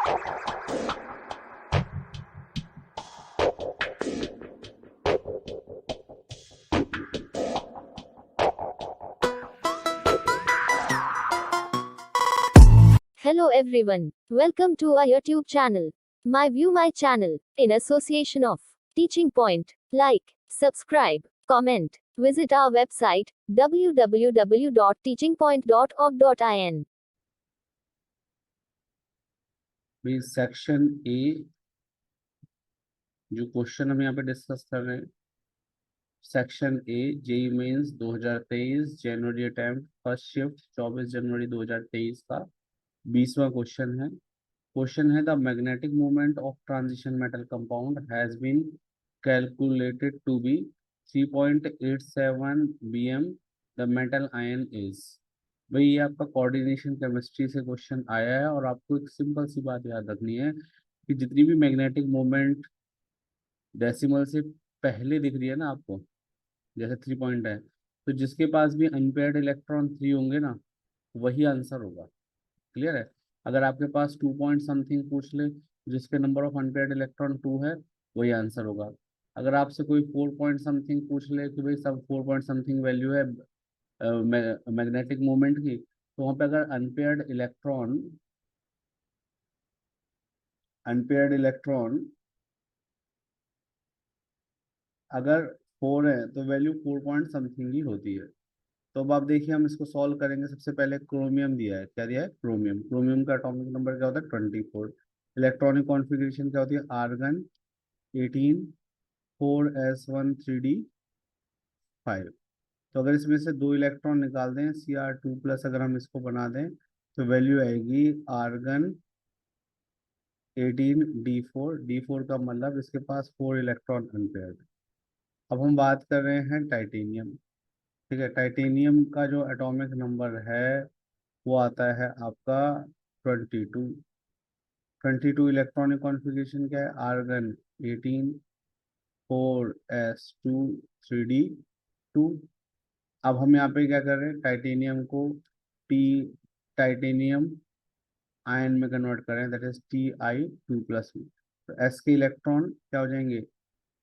Hello everyone. Welcome to our YouTube channel. My View My channel, in association of Teaching Point. Like, subscribe, comment. Visit our website www.teachingpoint.org.in. भी section A जो question हम यहाँ पे discuss कर रहे हैं, section A JEE mains 2023 January attempt first shift 24 January 2023 का 20वां क्वेश्चन है। क्वेश्चन है the magnetic moment of transition metal compound has been calculated to be 3.87 bm the metal ion is. भाई ये आपका कोऑर्डिनेशन केमिस्ट्री से क्वेश्चन आया है और आपको एक सिंपल सी बात याद रखनी है कि जितनी भी मैग्नेटिक मोमेंट डेसिमल से पहले दिख रही है ना आपको, जैसे 3 पॉइंट है, तो जिसके पास भी अनपेयर्ड इलेक्ट्रॉन 3 होंगे ना, वही आंसर होगा। क्लियर है? अगर आपके पास 2 पॉइंट समथिंग पूछ ले, जिसके नंबर ऑफ अनपेयर्ड इलेक्ट्रॉन 2 है, वही आंसर होगा। अगर आपसे कोई 4 पॉइंट समथिंग पूछ ले कि भाई सब 4 पॉइंट समथिंग वैल्यू है मैग्नेटिक मोमेंट की, तो वहां पे अगर अनपेयर्ड इलेक्ट्रॉन अगर 4 है तो वैल्यू 4 पॉइंट समथिंग ही होती है। तो अब आप देखिए, हम इसको सॉल्व करेंगे। सबसे पहले क्रोमियम दिया है, क्या दिया है? क्रोमियम। क्रोमियम का एटॉमिक नंबर क्या होता है? 24। इलेक्ट्रॉनिक कॉन्फ़िगरेशन क्या होती है? Argon 18 4s1 3d5। तो अगर इसमें से 2 इलेक्ट्रॉन निकाल दें, Cr2+ अगर हम इसको बना दें, तो वैल्यू आएगी आर्गन 18d4। d4 का मतलब इसके पास 4 इलेक्ट्रॉन अनपेयर्ड। अब हम बात कर रहे हैं टाइटेनियम। ठीक है, टाइटेनियम का जो एटॉमिक नंबर है वो आता है आपका 22। 22 इलेक्ट्रॉनिक कॉन्फ़िगरेशन क्या है? Argon 18 4s2 3d2। अब हम यहाँ पे क्या कर रहे हैं? टाइटेनियम को टी टाइटेनियम आयन में कन्वर्ट करें, दैट इज Ti2+ में। तो एस के इलेक्ट्रॉन क्या हो जाएंगे?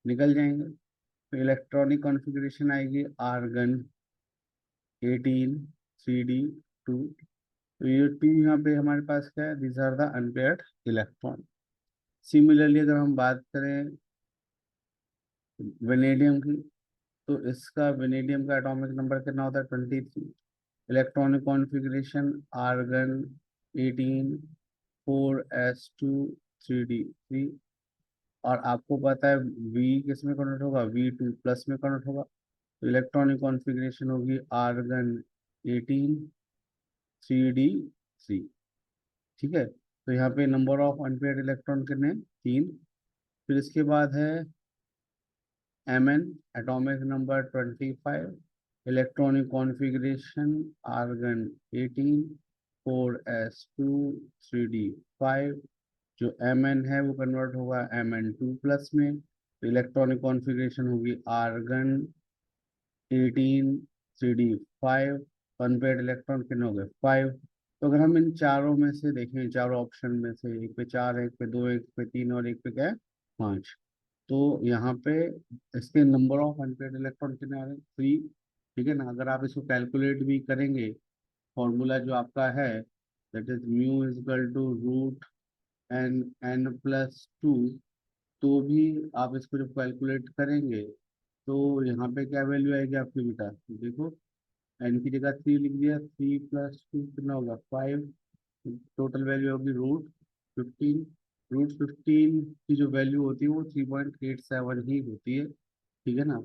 निकल जाएंगे। तो इलेक्ट्रॉनिक कॉन्फ़िगरेशन आएगी आर्गन 18 3d2। तो ये 2 यहाँ पे हमारे पास क्या है? This are the unpaired electron. Similarly अगर हम बात करें वेनेडियम की, तो इसका वेनेडियम का एटॉमिक नंबर कितना होता है? 23। Electronic configuration argon 18 4s2 3d3। और आपको पता है वी किस में कन्वर्ट होगा? V2+ में कन्वर्ट होगा। तो इलेक्ट्रॉनिक कॉन्फ़िगरेशन होगी आर्गन 18 3d3। ठीक है, तो यहाँ पे नंबर ऑफ अनपेयर्ड इलेक्ट्रॉन कितने? 3। फिर इसके बाद है Mn, atomic number 25। Electronic configuration argon 18 4s2 3d5। जो Mn है वो कन्वर्ट होगा Mn2+ में। तो इलेक्ट्रॉनिक कॉन्फ़िगरेशन होगी आर्गन 18 3d5। अनपेयर्ड इलेक्ट्रॉन कितने हो गए? 5। तो अगर हम इन चारों में से देखें, चारों ऑप्शन में से, एक पे 4 है, एक पे 2, एक पे 3 और एक पे क्या है? 5। तो यहाँ पे इसके नंबर ऑफ अनपेयर्ड इलेक्ट्रॉन कितने आ रहे हैं? 3। ठीक है ना? अगर आप इसको कैलकुलेट भी करेंगे, फॉर्मूला जो आपका है दैट इज μ = √n+2, तो भी आप इसको जब कैलकुलेट करेंगे तो यहाँ पे क्या वैल्यू आएगी आपकी बेटा? देखो, एन की जगह 3 लिख दिया, 3+2 कितना होगा? 5। टोटल वैल्यू होगी √15। √15 की जो वैल्यू होती है वो 3.87 ही होती है। ठीक है ना?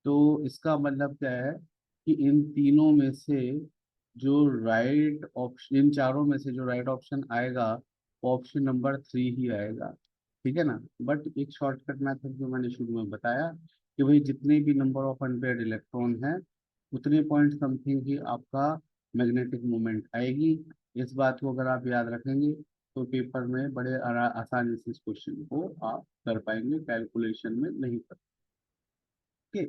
तो इसका मतलब क्या है कि इन तीनों में से जो राइट ऑप्शन, इन चारों में से जो राइट ऑप्शन आएगा वो ऑप्शन नंबर 3 ही आएगा। ठीक है ना? बट एक शॉर्टकट मेथड जो मैंने शुरू में बताया कि भाई जितने भी नंबर ऑफ अनपेयर्ड इलेक्ट्रॉन है उतने पॉइंट समथिंग ही आपका मैग्नेटिक मोमेंट आएगी। इस बात को अगर आप याद रखेंगे तो पेपर में बड़े आसानी से इस क्वेश्चन को आप कर पाएंगे, कैलकुलेशन में नहीं कर। ओके।